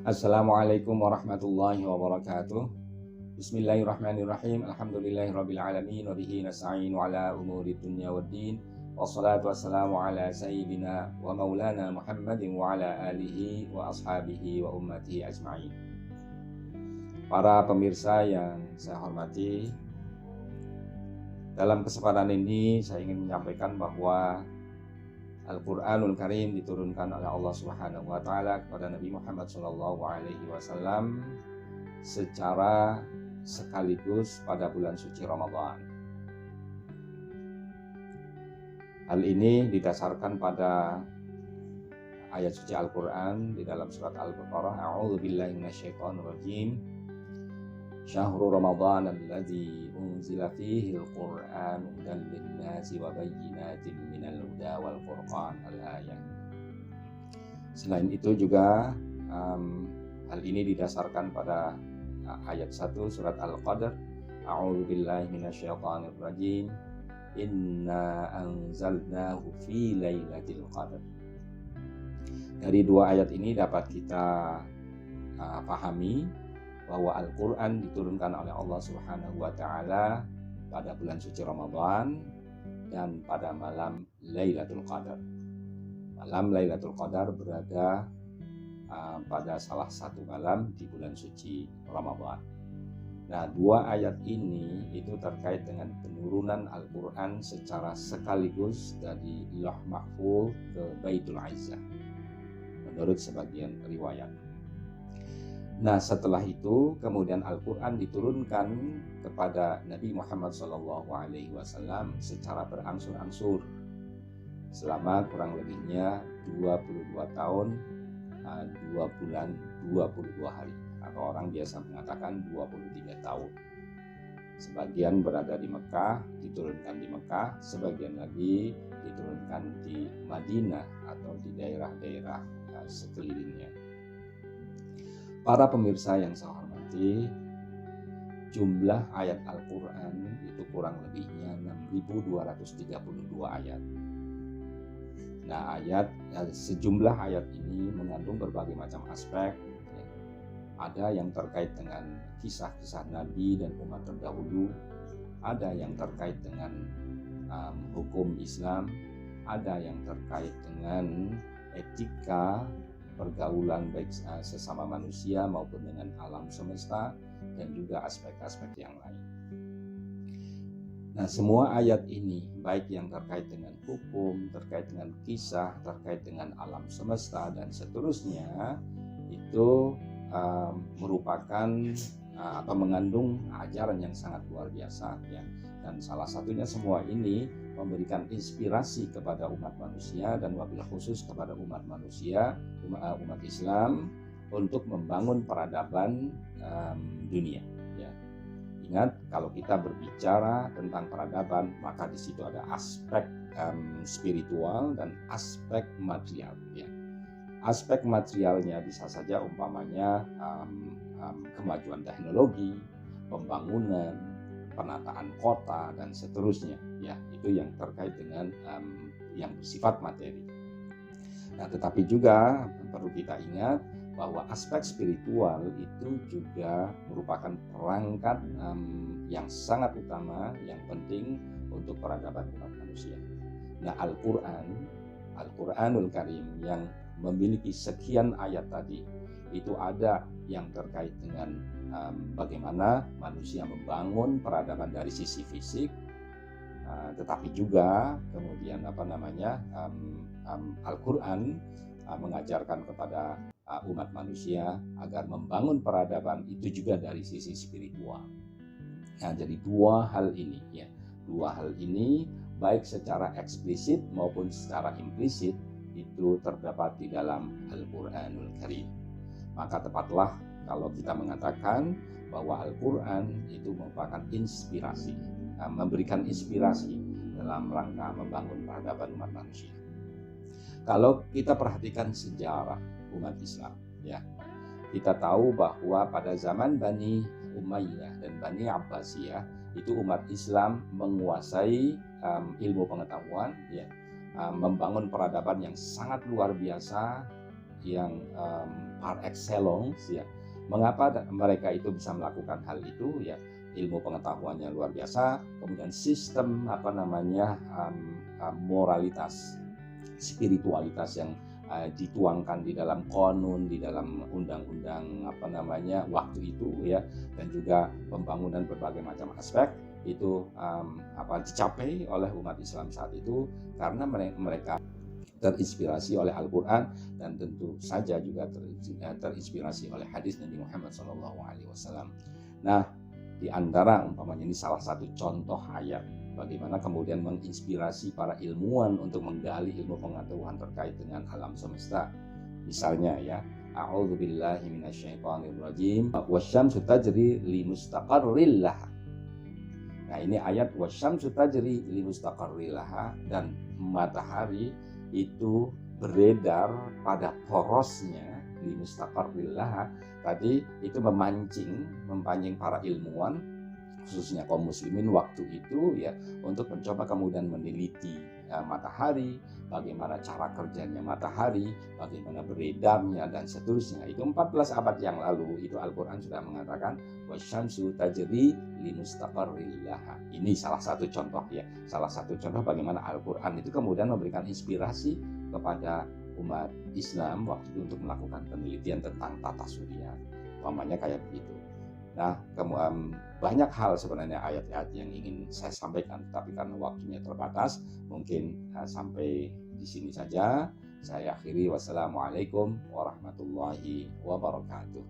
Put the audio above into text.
Assalamualaikum warahmatullahi wabarakatuh. Bismillahirrahmanirrahim. Alhamdulillahirabbil alamin wa bihi nasta'in ala umuri dunya waddin. Wassalatu wassalamu ala sayyidina wa maulana Muhammadin wa ala alihi wa ashabihi wa ummatihi ajma'in. Para pemirsa yang saya hormati, dalam kesempatan ini saya ingin menyampaikan bahwa Al-Quranul Karim diturunkan oleh Allah Subhanahu wa Ta'ala kepada Nabi Muhammad SAW secara sekaligus pada bulan suci Ramadan. Hal ini didasarkan pada ayat suci Al-Quran di dalam surat Al-Baqarah. A'udzu billahi minasyaitonir rajim. Syahrul Ramadan alladzi unzila fihi al-Qur'an hudan lin-nasi wa bayyinatin minal huda wal furqan al-ayah. Selain itu juga hal ini didasarkan pada ayat 1 surat Al-Qadr. A'udzu billahi minasyaitonir rajim. Inna anzalnahu fi lailatul qadr. Dari dua ayat ini dapat kita pahami bahwa Al-Quran diturunkan oleh Allah Subhanahu wa Ta'ala pada bulan suci Ramadan dan pada malam Lailatul Qadar. Malam Lailatul Qadar berada pada salah satu malam di bulan suci Ramadan. Nah, dua ayat ini itu terkait dengan penurunan Al-Quran secara sekaligus dari Lauh Mahfuz ke Baitul Izzah menurut sebagian riwayat. Nah, setelah itu kemudian Al-Quran diturunkan kepada Nabi Muhammad SAW secara berangsur-angsur selama kurang lebihnya 22 tahun 2 bulan 22 hari, atau orang biasa mengatakan 23 tahun. Sebagian berada di Mekah, diturunkan di Mekah, sebagian lagi diturunkan di Madinah atau di daerah-daerah sekelilingnya. Para pemirsa yang saya hormati, jumlah ayat Al-Quran itu kurang lebihnya 6.232 ayat. Nah, sejumlah ayat ini mengandung berbagai macam aspek. Ada yang terkait dengan kisah-kisah Nabi dan umat terdahulu, ada yang terkait dengan hukum Islam, ada yang terkait dengan etika pergaulan baik sesama manusia maupun dengan alam semesta, dan juga aspek-aspek yang lain. Nah, semua ayat ini baik yang terkait dengan hukum, terkait dengan kisah, terkait dengan alam semesta dan seterusnya itu merupakan atau mengandung ajaran yang sangat luar biasa ya. Dan salah satunya semua ini memberikan inspirasi kepada umat manusia dan wabil khusus kepada umat manusia, umat Islam untuk membangun peradaban dunia. Ya. Ingat, kalau kita berbicara tentang peradaban, maka di situ ada aspek spiritual dan aspek material. Ya. Aspek materialnya bisa saja umpamanya kemajuan teknologi, pembangunan, penataan kota dan seterusnya, ya itu yang terkait dengan yang bersifat materi. Nah, tetapi juga perlu kita ingat bahwa aspek spiritual itu juga merupakan perangkat yang sangat utama, yang penting untuk peradaban umat manusia. Nah, Al-Quranul Karim yang memiliki sekian ayat tadi itu ada yang terkait dengan bagaimana manusia membangun peradaban dari sisi fisik, tetapi juga kemudian Al-Quran mengajarkan kepada umat manusia agar membangun peradaban itu juga dari sisi spiritual. Nah, jadi dua hal ini baik secara eksplisit maupun secara implisit itu terdapat di dalam Al-Quranul Karim. Maka tepatlah kalau kita mengatakan bahwa Al-Quran itu merupakan inspirasi, memberikan inspirasi dalam rangka membangun peradaban umat manusia. Kalau kita perhatikan sejarah umat Islam, ya, kita tahu bahwa pada zaman Bani Umayyah dan Bani Abbasiyah itu umat Islam menguasai ilmu pengetahuan, ya, membangun peradaban yang sangat luar biasa yang par excellence ya. Mengapa mereka itu bisa melakukan hal itu ya? Ilmu pengetahuannya luar biasa, kemudian sistem moralitas, spiritualitas yang dituangkan di dalam konun, di dalam undang-undang waktu itu ya, dan juga pembangunan berbagai macam aspek itu dicapai oleh umat Islam saat itu karena mereka terinspirasi oleh Al-Quran dan tentu saja juga terinspirasi oleh hadis Nabi Muhammad SAW. Nah, di antara umpamanya ini salah satu contoh ayat bagaimana kemudian menginspirasi para ilmuwan untuk menggali ilmu pengetahuan terkait dengan alam semesta. Misalnya ya, a'udzubillahi minasyaitonirrajim, wasyamsu tajri limustaqarril laha. Nah, ini ayat wasyamsu tajri limustaqarril laha, dan matahari itu beredar pada porosnya limustaqarril laha. Tadi itu memancing para ilmuwan khususnya kaum muslimin waktu itu ya untuk mencoba kemudian meneliti matahari, bagaimana cara kerjanya matahari, bagaimana beredarnya dan seterusnya. Itu 14 abad yang lalu itu Al-Quran sudah mengatakan wasyamsu tajri limustaqarril laha. Ini salah satu contoh ya, salah satu contoh bagaimana Al-Quran itu kemudian memberikan inspirasi kepada umat Islam waktu itu untuk melakukan penelitian tentang tata surya, umpamanya kayak begitu. Nah, banyak hal sebenarnya ayat-ayat yang ingin saya sampaikan, tapi karena waktunya terbatas, mungkin sampai di sini saja. Saya akhiri, wassalamualaikum warahmatullahi wabarakatuh.